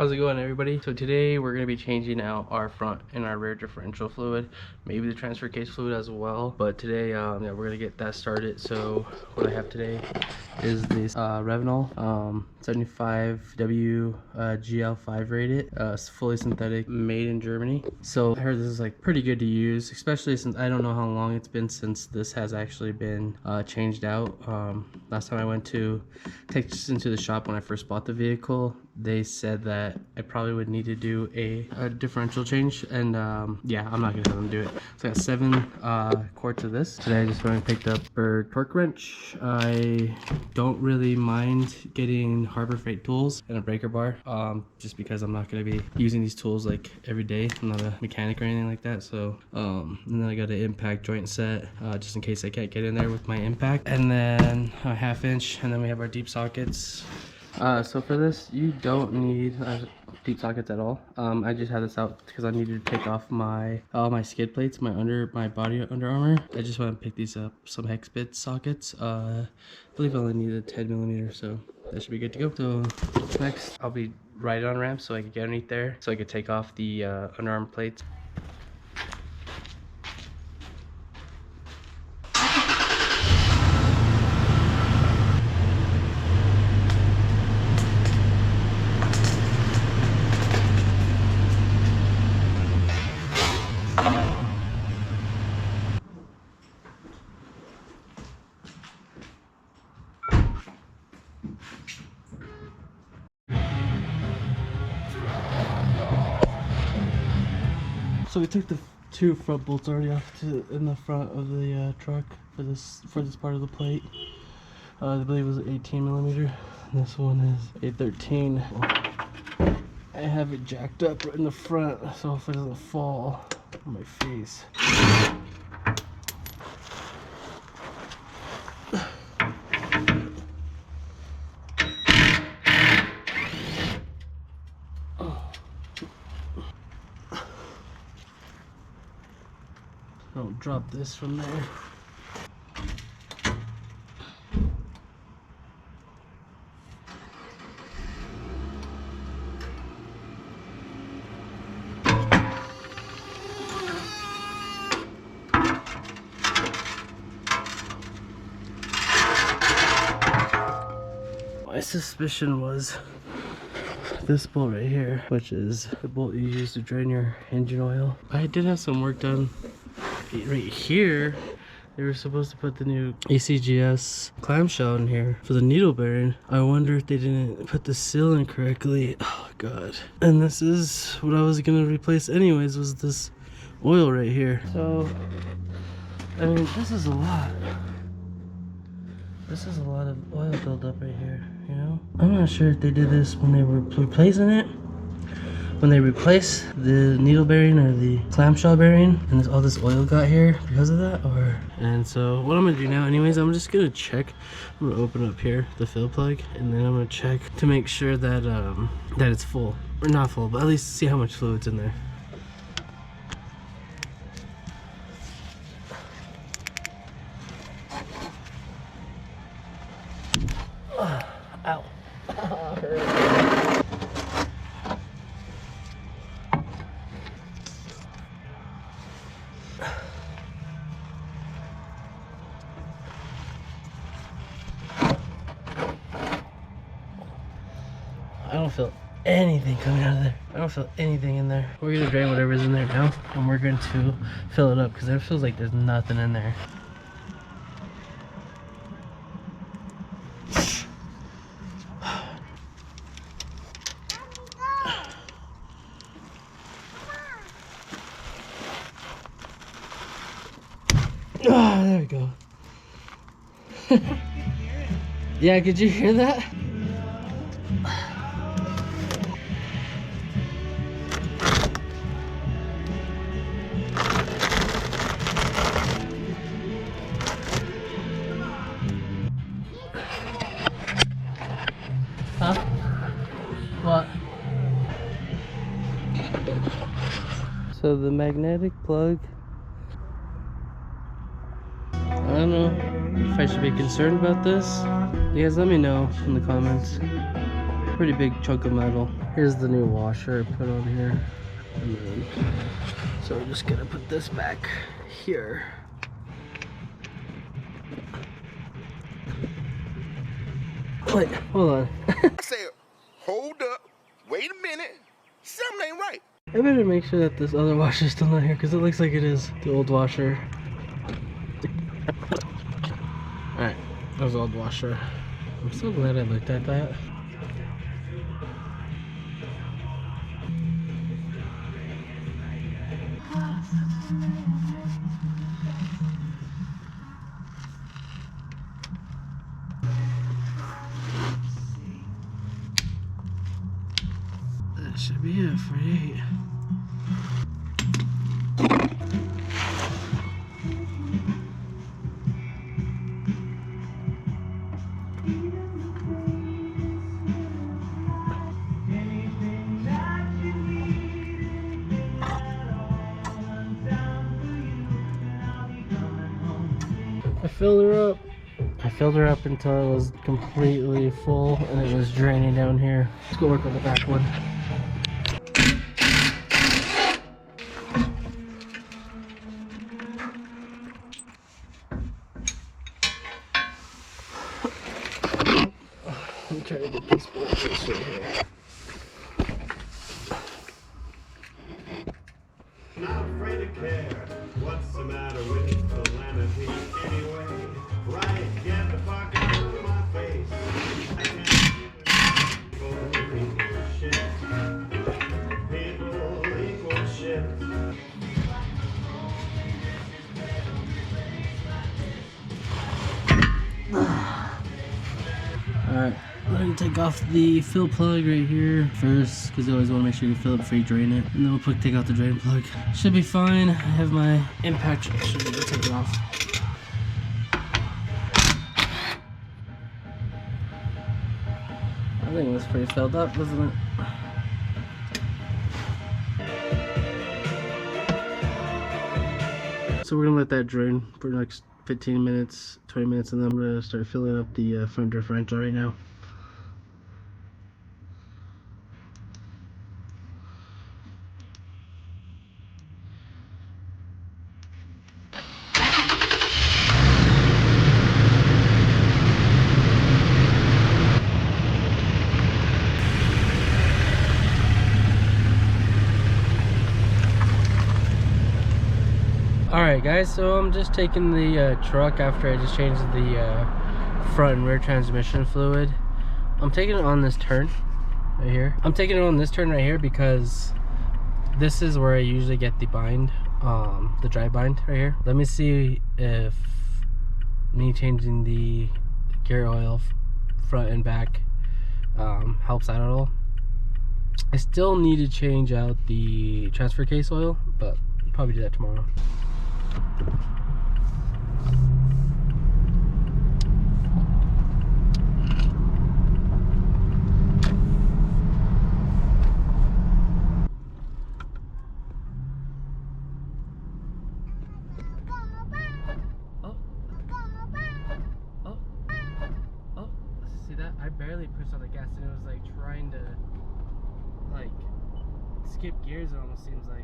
How's it going, everybody? So today we're going to be changing out our front and our rear differential fluid, maybe the transfer case fluid as well. But today, yeah, we're going to get that started. So what I have today is this Revenol 75W GL5 rated. It's fully synthetic, made in Germany. So I heard this is like pretty good to use, especially since I don't know how long it's been since this has actually been changed out. Last time I went to take this into the shop when I first bought the vehicle, they said that I probably would need to do a differential change, and yeah, I'm not gonna have them do it. So I got 7 quarts of this. Today I just went and picked up a torque wrench. I don't really mind getting Harbor Freight tools and a breaker bar, just because I'm not gonna be using these tools like every day. I'm not a mechanic or anything like that. So and then I got an impact joint set, just in case I can't get in there with my impact, and then a 1/2 inch, and then we have our deep sockets. So for this, you don't need deep sockets at all. I just had this out because I needed to take off all my skid plates, my body Under Armour. I just want to pick these up, some hex bit sockets. I believe I only needed 10mm, so that should be good to go. So next, I'll be right on ramp so I can get underneath there, so I could take off the Under Armour plates. So we took the 2 front bolts already off in the front of the truck for this part of the plate. I believe it was 18mm. This one is a 13. I have it jacked up right in the front, so if it doesn't fall on my face. Don't drop this from there. My suspicion was this bolt right here, which is the bolt you use to drain your engine oil. I did have some work done right here. They were supposed to put the new ACGS clamshell in here for the needle bearing. I wonder if they didn't put the seal in correctly. Oh god. And this is what I was gonna replace anyways, was this oil right here. So I mean, this is a lot. This is a lot of oil buildup right here, you know? I'm not sure if they did this when they were replacing it. When they replaced the needle bearing or the clamshell bearing, and all this oil got here because of that, or... And so what I'm gonna do now anyways, I'm just gonna check. I'm gonna open up here, the fill plug, and then I'm gonna check to make sure that that it's full. Or not full, but at least see how much fluid's in there. Ow. I don't feel anything coming out of there. I don't feel anything in there. We're gonna drain whatever's in there now, and we're going to fill it up because it feels like there's nothing in there. Ah, there we go. Yeah, could you hear that? Huh? What? So the magnetic plug, I don't know if I should be concerned about this. You guys let me know in the comments. pretty big chunk of metal. Here's the new washer I put on here. And then, so we're just gonna put this back here. Wait, hold on. I said, hold up, wait a minute, something ain't right. I better make sure that this other washer is still not here because it looks like it is the old washer. Alright, that was the old washer. I'm so glad I looked at that. That should be it for 8. I filled her up until it was completely full and it was draining down here. Let's go work on the back one. I'm trying to get these bolts right here. Not afraid to care. What's the matter with calamity anyway? Right, get the fuck out of my face. I can't people equal shit. People equal shit. Alright, I'm going to take off the fill plug right here first because you always want to make sure you fill it before you drain it. And then we'll take out the drain plug. Should be fine. I have my impact. Should be able to take it off. I think it was pretty filled up, wasn't it? So we're going to let that drain for the next 15 minutes, 20 minutes, and then I'm going to start filling up the front differential right now. Alright guys, so I'm just taking the truck after I just changed the front and rear transmission fluid. I'm taking it on this turn right here. I'm taking it on this turn right here because this is where I usually get the bind, the dry bind right here. Let me see if me changing the gear oil front and back helps out at all. I still need to change out the transfer case oil, but I'll probably do that tomorrow. See that? I barely pushed on the gas and it was like trying to like skip gears, it almost seems like.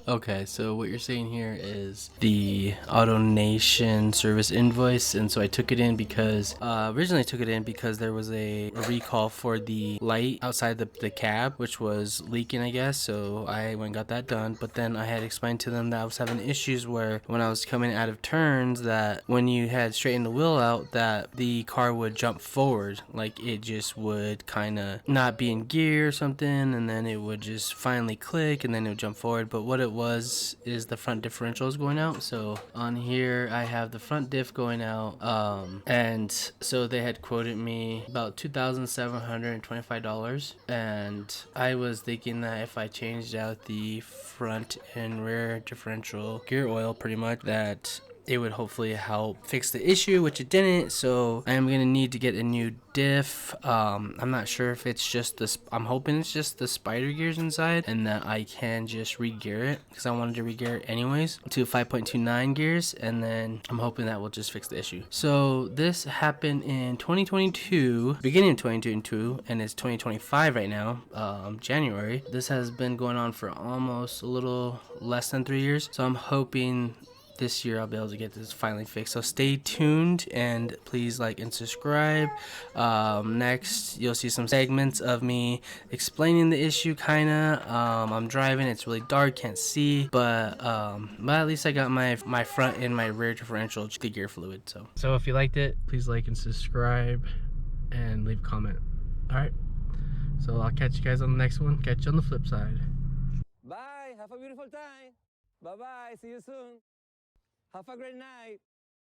Okay, so what you're seeing here is the AutoNation service invoice, and so I took it in because originally I took it in because there was a recall for the light outside the cab, which was leaking, I guess. So I went and got that done, but then I had explained to them that I was having issues where when I was coming out of turns, that when you had straightened the wheel out, that the car would jump forward, like it just would kind of not be in gear or something, and then it would just finally click and then it would jump forward. But what it is the front differential is going out. So on here I have the front diff going out, and so they had quoted me about $2,725, and I was thinking that if I changed out the front and rear differential gear oil pretty much, that it would hopefully help fix the issue, which it didn't. So I am gonna need to get a new diff. I'm not sure if it's just this. I'm hoping it's just the spider gears inside, and that I can just re-gear it, because I wanted to re-gear it anyways to 5.29 gears, and then I'm hoping that will just fix the issue. So this happened in 2022, beginning of 2022, and it's 2025 right now, January. This has been going on for almost a little less than 3 years. So I'm hoping this year I'll be able to get this finally fixed. So stay tuned and please like and subscribe. Next you'll see some segments of me explaining the issue kinda. I'm driving, it's really dark, can't see, but at least I got my front and my rear differential, the gear fluid. So if you liked it, please like and subscribe and leave a comment. Alright, so I'll catch you guys on the next one. Catch you on the flip side. Bye. Have a beautiful time. Bye-bye. See you soon. Have a great night.